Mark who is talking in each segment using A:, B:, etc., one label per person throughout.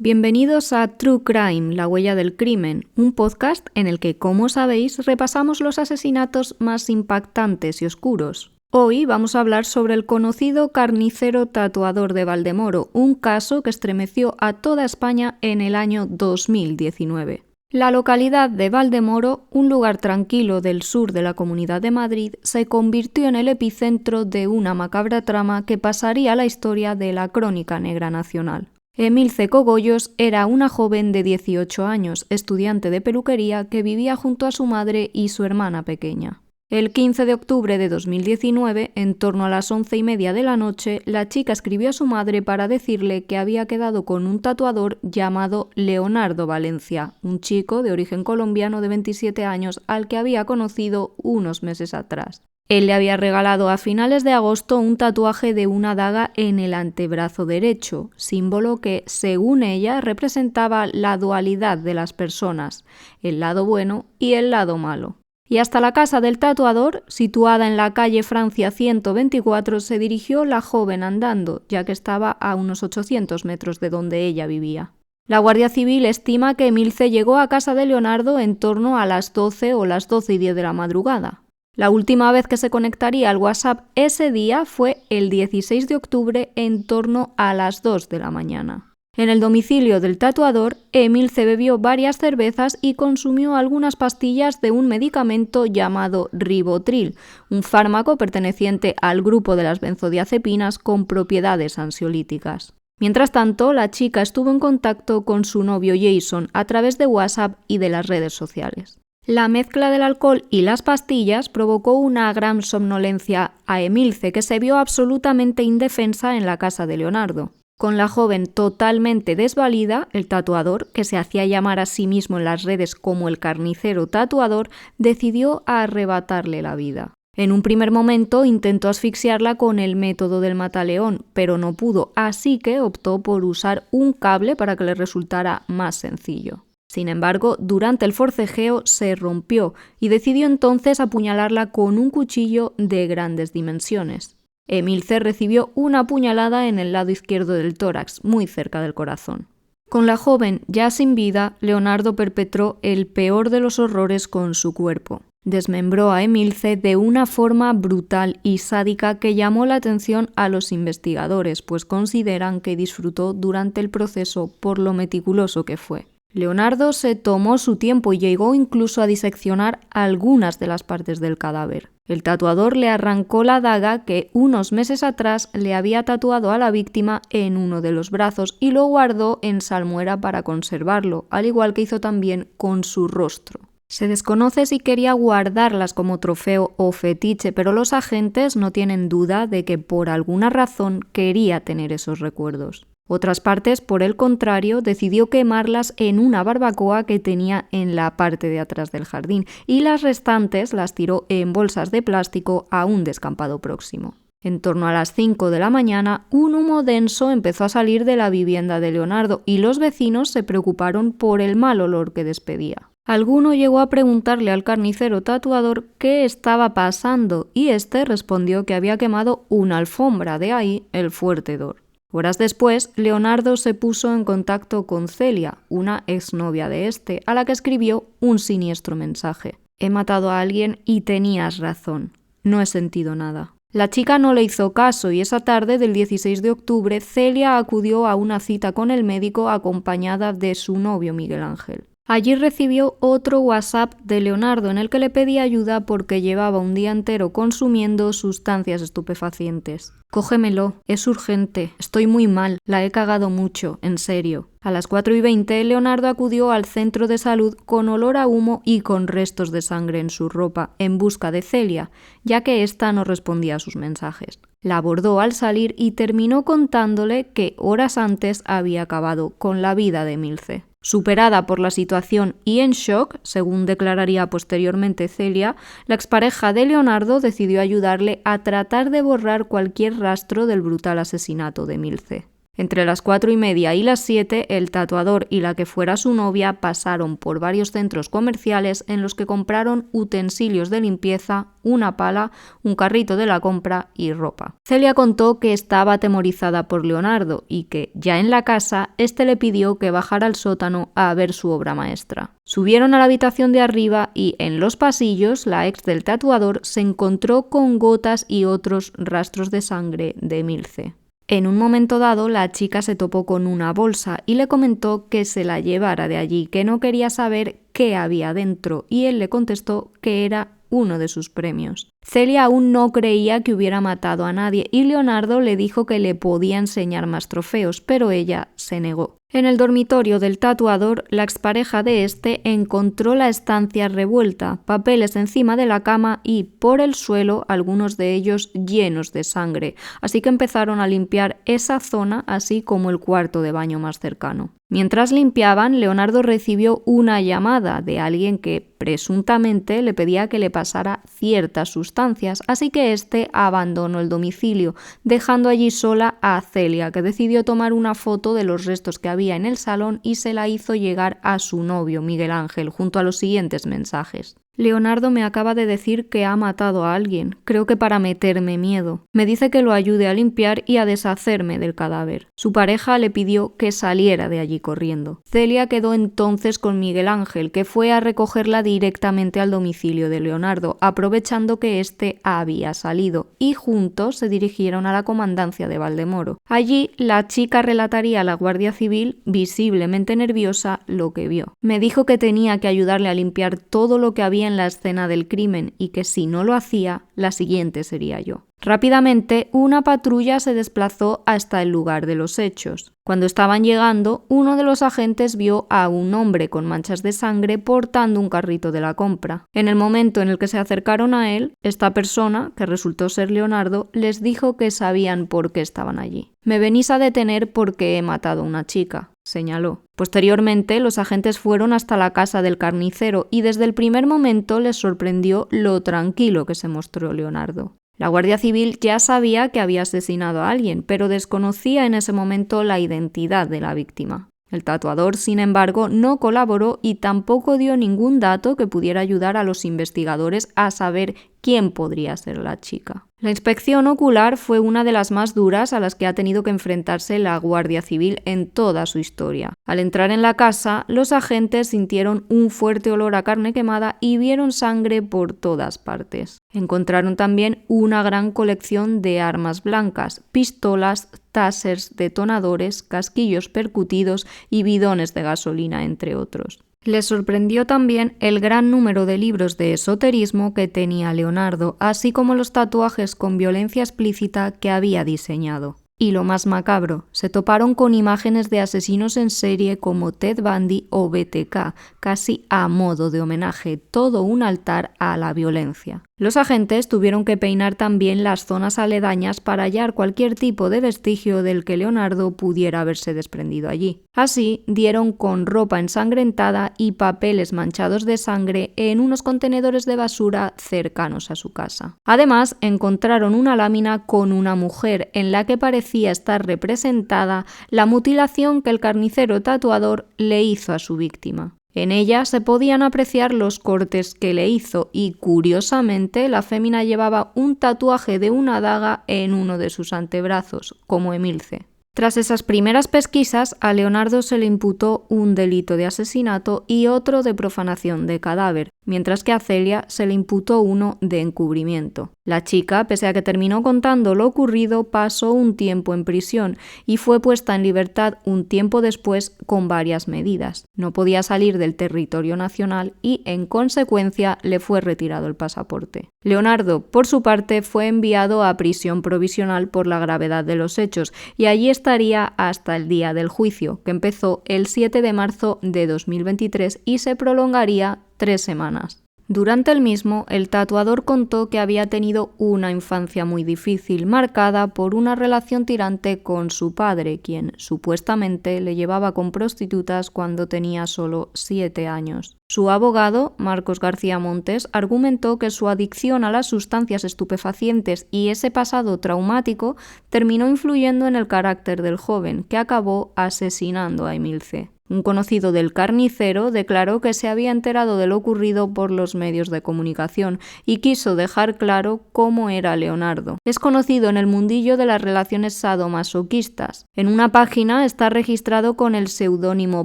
A: Bienvenidos a True Crime, la huella del crimen, un podcast en el que, como sabéis, repasamos los asesinatos más impactantes y oscuros. Hoy vamos a hablar sobre el conocido carnicero tatuador de Valdemoro, un caso que estremeció a toda España en el año 2019. La localidad de Valdemoro, un lugar tranquilo del sur de la Comunidad de Madrid, se convirtió en el epicentro de una macabra trama que pasaría a la historia de la crónica negra nacional. Emilce Cogollos era una joven de 18 años, estudiante de peluquería que vivía junto a su madre y su hermana pequeña. El 15 de octubre de 2019, en torno a las 11:30 de la noche, la chica escribió a su madre para decirle que había quedado con un tatuador llamado Leonardo Valencia, un chico de origen colombiano de 27 años al que había conocido unos meses atrás. Él le había regalado a finales de agosto un tatuaje de una daga en el antebrazo derecho, símbolo que, según ella, representaba la dualidad de las personas, el lado bueno y el lado malo. Y hasta la casa del tatuador, situada en la calle Francia 124, se dirigió la joven andando, ya que estaba a unos 800 metros de donde ella vivía. La Guardia Civil estima que Emilce llegó a casa de Leonardo en torno a las 12 o las 12:10 de la madrugada. La última vez que se conectaría al WhatsApp ese día fue el 16 de octubre en torno a las 2 de la mañana. En el domicilio del tatuador, Emilce bebió varias cervezas y consumió algunas pastillas de un medicamento llamado Ribotril, un fármaco perteneciente al grupo de las benzodiazepinas con propiedades ansiolíticas. Mientras tanto, la chica estuvo en contacto con su novio Jason a través de WhatsApp y de las redes sociales. La mezcla del alcohol y las pastillas provocó una gran somnolencia a Emilce, que se vio absolutamente indefensa en la casa de Leonardo. Con la joven totalmente desvalida, el tatuador, que se hacía llamar a sí mismo en las redes como el carnicero tatuador, decidió arrebatarle la vida. En un primer momento intentó asfixiarla con el método del mataleón, pero no pudo, así que optó por usar un cable para que le resultara más sencillo. Sin embargo, durante el forcejeo se rompió y decidió entonces apuñalarla con un cuchillo de grandes dimensiones. Emilce recibió una puñalada en el lado izquierdo del tórax, muy cerca del corazón. Con la joven ya sin vida, Leonardo perpetró el peor de los horrores con su cuerpo. Desmembró a Emilce de una forma brutal y sádica que llamó la atención a los investigadores, pues consideran que disfrutó durante el proceso por lo meticuloso que fue. Leonardo se tomó su tiempo y llegó incluso a diseccionar algunas de las partes del cadáver. El tatuador le arrancó la daga que unos meses atrás le había tatuado a la víctima en uno de los brazos y lo guardó en salmuera para conservarlo, al igual que hizo también con su rostro. Se desconoce si quería guardarlas como trofeo o fetiche, pero los agentes no tienen duda de que por alguna razón quería tener esos recuerdos. Otras partes, por el contrario, decidió quemarlas en una barbacoa que tenía en la parte de atrás del jardín y las restantes las tiró en bolsas de plástico a un descampado próximo. En torno a las 5 de la mañana, un humo denso empezó a salir de la vivienda de Leonardo y los vecinos se preocuparon por el mal olor que despedía. Alguno llegó a preguntarle al carnicero tatuador qué estaba pasando y este respondió que había quemado una alfombra, de ahí el fuerte hedor. Horas después, Leonardo se puso en contacto con Celia, una exnovia de este, a la que escribió un siniestro mensaje. He matado a alguien y tenías razón. No he sentido nada. La chica no le hizo caso y esa tarde del 16 de octubre, Celia acudió a una cita con el médico acompañada de su novio Miguel Ángel. Allí recibió otro WhatsApp de Leonardo en el que le pedía ayuda porque llevaba un día entero consumiendo sustancias estupefacientes. Cógemelo, es urgente, estoy muy mal, la he cagado mucho, en serio. A las 4:20, Leonardo acudió al centro de salud con olor a humo y con restos de sangre en su ropa, en busca de Celia, ya que ésta no respondía a sus mensajes. La abordó al salir y terminó contándole que horas antes había acabado con la vida de Emilce. Superada por la situación y en shock, según declararía posteriormente Celia, la expareja de Leonardo decidió ayudarle a tratar de borrar cualquier rastro del brutal asesinato de Emilce. Entre las 4:30 y las 7, el tatuador y la que fuera su novia pasaron por varios centros comerciales en los que compraron utensilios de limpieza, una pala, un carrito de la compra y ropa. Celia contó que estaba atemorizada por Leonardo y que, ya en la casa, este le pidió que bajara al sótano a ver su obra maestra. Subieron a la habitación de arriba y, en los pasillos, la ex del tatuador se encontró con gotas y otros rastros de sangre de Emilce. En un momento dado, la chica se topó con una bolsa y le comentó que se la llevara de allí, que no quería saber qué había dentro, y él le contestó que era uno de sus premios. Celia aún no creía que hubiera matado a nadie y Leonardo le dijo que le podía enseñar más trofeos, pero ella se negó. En el dormitorio del tatuador, la expareja de este encontró la estancia revuelta, papeles encima de la cama y, por el suelo, algunos de ellos llenos de sangre, así que empezaron a limpiar esa zona, así como el cuarto de baño más cercano. Mientras limpiaban, Leonardo recibió una llamada de alguien que presuntamente le pedía que le pasara ciertas sustancias, así que este abandonó el domicilio, dejando allí sola a Celia, que decidió tomar una foto de los restos que había en el salón y se la hizo llegar a su novio, Miguel Ángel, junto a los siguientes mensajes. Leonardo me acaba de decir que ha matado a alguien, creo que para meterme miedo. Me dice que lo ayude a limpiar y a deshacerme del cadáver. Su pareja le pidió que saliera de allí corriendo. Celia quedó entonces con Miguel Ángel, que fue a recogerla directamente al domicilio de Leonardo, aprovechando que éste había salido, y juntos se dirigieron a la comandancia de Valdemoro. Allí, la chica relataría a la Guardia Civil, visiblemente nerviosa, lo que vio. Me dijo que tenía que ayudarle a limpiar todo lo que había en la escena del crimen y que si no lo hacía, la siguiente sería yo. Rápidamente, una patrulla se desplazó hasta el lugar de los hechos. Cuando estaban llegando, uno de los agentes vio a un hombre con manchas de sangre portando un carrito de la compra. En el momento en el que se acercaron a él, esta persona, que resultó ser Leonardo, les dijo que sabían por qué estaban allí. «Me venís a detener porque he matado a una chica», señaló. Posteriormente, los agentes fueron hasta la casa del carnicero y desde el primer momento les sorprendió lo tranquilo que se mostró Leonardo. La Guardia Civil ya sabía que había asesinado a alguien, pero desconocía en ese momento la identidad de la víctima. El tatuador, sin embargo, no colaboró y tampoco dio ningún dato que pudiera ayudar a los investigadores a saber quién podría ser la chica. La inspección ocular fue una de las más duras a las que ha tenido que enfrentarse la Guardia Civil en toda su historia. Al entrar en la casa, los agentes sintieron un fuerte olor a carne quemada y vieron sangre por todas partes. Encontraron también una gran colección de armas blancas, pistolas, tasers, detonadores, casquillos percutidos y bidones de gasolina, entre otros. Les sorprendió también el gran número de libros de esoterismo que tenía Leonardo, así como los tatuajes con violencia explícita que había diseñado. Y lo más macabro, se toparon con imágenes de asesinos en serie como Ted Bundy o BTK, casi a modo de homenaje, todo un altar a la violencia. Los agentes tuvieron que peinar también las zonas aledañas para hallar cualquier tipo de vestigio del que Leonardo pudiera haberse desprendido allí. Así, dieron con ropa ensangrentada y papeles manchados de sangre en unos contenedores de basura cercanos a su casa. Además, encontraron una lámina con una mujer en la que parecía estar representada la mutilación que el carnicero tatuador le hizo a su víctima. En ella se podían apreciar los cortes que le hizo y, curiosamente, la fémina llevaba un tatuaje de una daga en uno de sus antebrazos, como Emilce. Tras esas primeras pesquisas, a Leonardo se le imputó un delito de asesinato y otro de profanación de cadáver, mientras que a Celia se le imputó uno de encubrimiento. La chica, pese a que terminó contando lo ocurrido, pasó un tiempo en prisión y fue puesta en libertad un tiempo después con varias medidas. No podía salir del territorio nacional y, en consecuencia, le fue retirado el pasaporte. Leonardo, por su parte, fue enviado a prisión provisional por la gravedad de los hechos y allí estaría hasta el día del juicio, que empezó el 7 de marzo de 2023 y se prolongaría 3 semanas. Durante el mismo, el tatuador contó que había tenido una infancia muy difícil, marcada por una relación tirante con su padre, quien supuestamente le llevaba con prostitutas cuando tenía solo 7 años. Su abogado, Marcos García Montes, argumentó que su adicción a las sustancias estupefacientes y ese pasado traumático terminó influyendo en el carácter del joven, que acabó asesinando a Emilce. Un conocido del carnicero declaró que se había enterado de lo ocurrido por los medios de comunicación y quiso dejar claro cómo era Leonardo. Es conocido en el mundillo de las relaciones sadomasoquistas. En una página está registrado con el seudónimo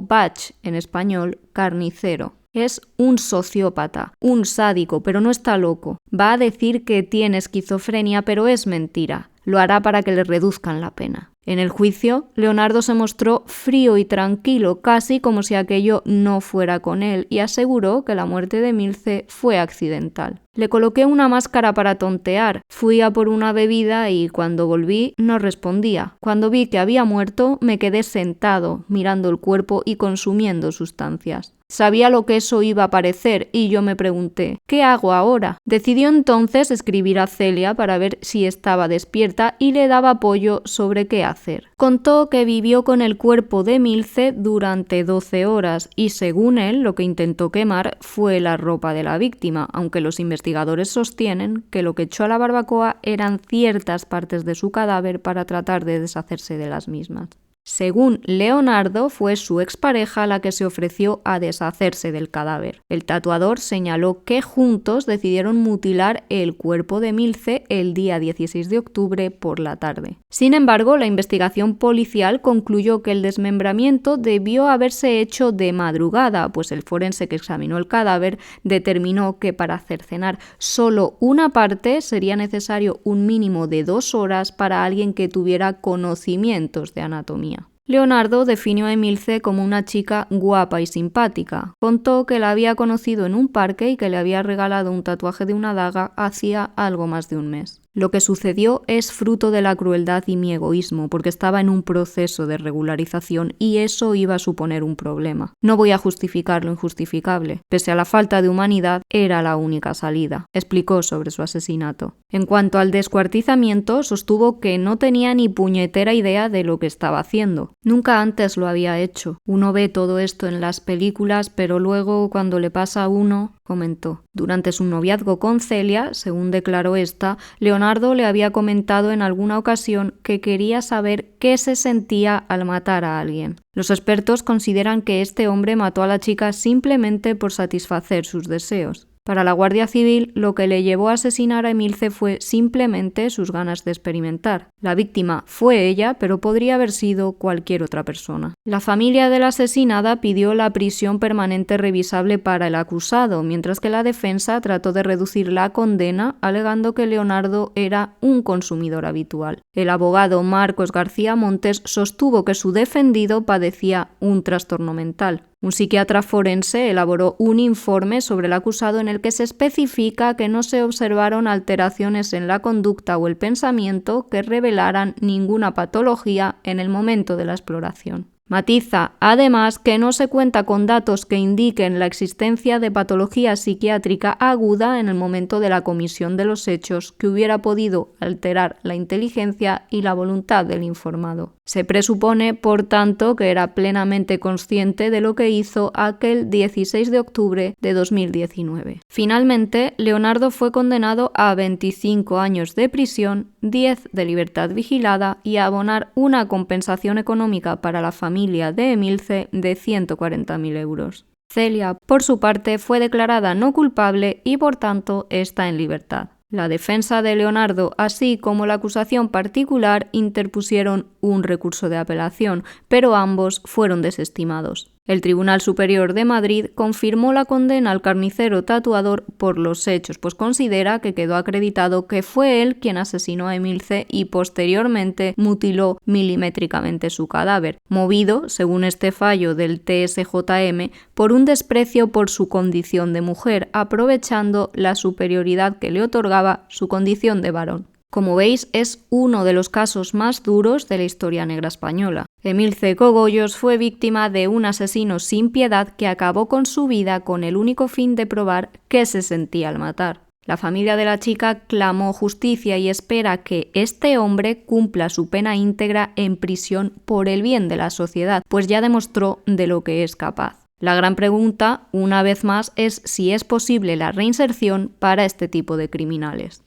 A: Bach, en español, carnicero. Es un sociópata, un sádico, pero no está loco. Va a decir que tiene esquizofrenia, pero es mentira. Lo hará para que le reduzcan la pena. En el juicio, Leonardo se mostró frío y tranquilo, casi como si aquello no fuera con él, y aseguró que la muerte de Emilce fue accidental. Le coloqué una máscara para tontear, fui a por una bebida y cuando volví no respondía. Cuando vi que había muerto, me quedé sentado, mirando el cuerpo y consumiendo sustancias. Sabía lo que eso iba a parecer y yo me pregunté, ¿qué hago ahora? Decidió entonces escribir a Celia para ver si estaba despierta y le daba apoyo sobre qué hacer. Contó que vivió con el cuerpo de Emilce durante 12 horas y según él lo que intentó quemar fue la ropa de la víctima, aunque los investigadores sostienen que lo que echó a la barbacoa eran ciertas partes de su cadáver para tratar de deshacerse de las mismas. Según Leonardo, fue su expareja la que se ofreció a deshacerse del cadáver. El tatuador señaló que juntos decidieron mutilar el cuerpo de Emilce el día 16 de octubre por la tarde. Sin embargo, la investigación policial concluyó que el desmembramiento debió haberse hecho de madrugada, pues el forense que examinó el cadáver determinó que para cercenar solo una parte sería necesario un mínimo de 2 horas para alguien que tuviera conocimientos de anatomía. Leonardo definió a Emilce como una chica guapa y simpática. Contó que la había conocido en un parque y que le había regalado un tatuaje de una daga hacía algo más de un mes. Lo que sucedió es fruto de la crueldad y mi egoísmo, porque estaba en un proceso de regularización y eso iba a suponer un problema. No voy a justificar lo injustificable. Pese a la falta de humanidad, era la única salida, explicó sobre su asesinato. En cuanto al descuartizamiento, sostuvo que no tenía ni puñetera idea de lo que estaba haciendo. Nunca antes lo había hecho. Uno ve todo esto en las películas, pero luego, cuando le pasa a uno, comentó. Durante su noviazgo con Celia, según declaró esta, Leonardo le había comentado en alguna ocasión que quería saber qué se sentía al matar a alguien. Los expertos consideran que este hombre mató a la chica simplemente por satisfacer sus deseos. Para la Guardia Civil, lo que le llevó a asesinar a Emilce fue simplemente sus ganas de experimentar. La víctima fue ella, pero podría haber sido cualquier otra persona. La familia de la asesinada pidió la prisión permanente revisable para el acusado, mientras que la defensa trató de reducir la condena, alegando que Leonardo era un consumidor habitual. El abogado Marcos García Montes sostuvo que su defendido padecía un trastorno mental. Un psiquiatra forense elaboró un informe sobre el acusado en el que se especifica que no se observaron alteraciones en la conducta o el pensamiento que revelaran ninguna patología en el momento de la exploración. Matiza, además, que no se cuenta con datos que indiquen la existencia de patología psiquiátrica aguda en el momento de la comisión de los hechos que hubiera podido alterar la inteligencia y la voluntad del informado. Se presupone, por tanto, que era plenamente consciente de lo que hizo aquel 16 de octubre de 2019. Finalmente, Leonardo fue condenado a 25 años de prisión, 10 de libertad vigilada y a abonar una compensación económica para la familia de Emilce de 140.000 euros. Celia, por su parte, fue declarada no culpable y, por tanto, está en libertad. La defensa de Leonardo, así como la acusación particular, interpusieron un recurso de apelación, pero ambos fueron desestimados. El Tribunal Superior de Madrid confirmó la condena al carnicero tatuador por los hechos, pues considera que quedó acreditado que fue él quien asesinó a Emilce y posteriormente mutiló milimétricamente su cadáver, movido, según este fallo del TSJM, por un desprecio por su condición de mujer, aprovechando la superioridad que le otorgaba su condición de varón. Como veis, es uno de los casos más duros de la historia negra española. Emilce Cogollos fue víctima de un asesino sin piedad que acabó con su vida con el único fin de probar qué se sentía al matar. La familia de la chica clamó justicia y espera que este hombre cumpla su pena íntegra en prisión por el bien de la sociedad, pues ya demostró de lo que es capaz. La gran pregunta, una vez más, es si es posible la reinserción para este tipo de criminales.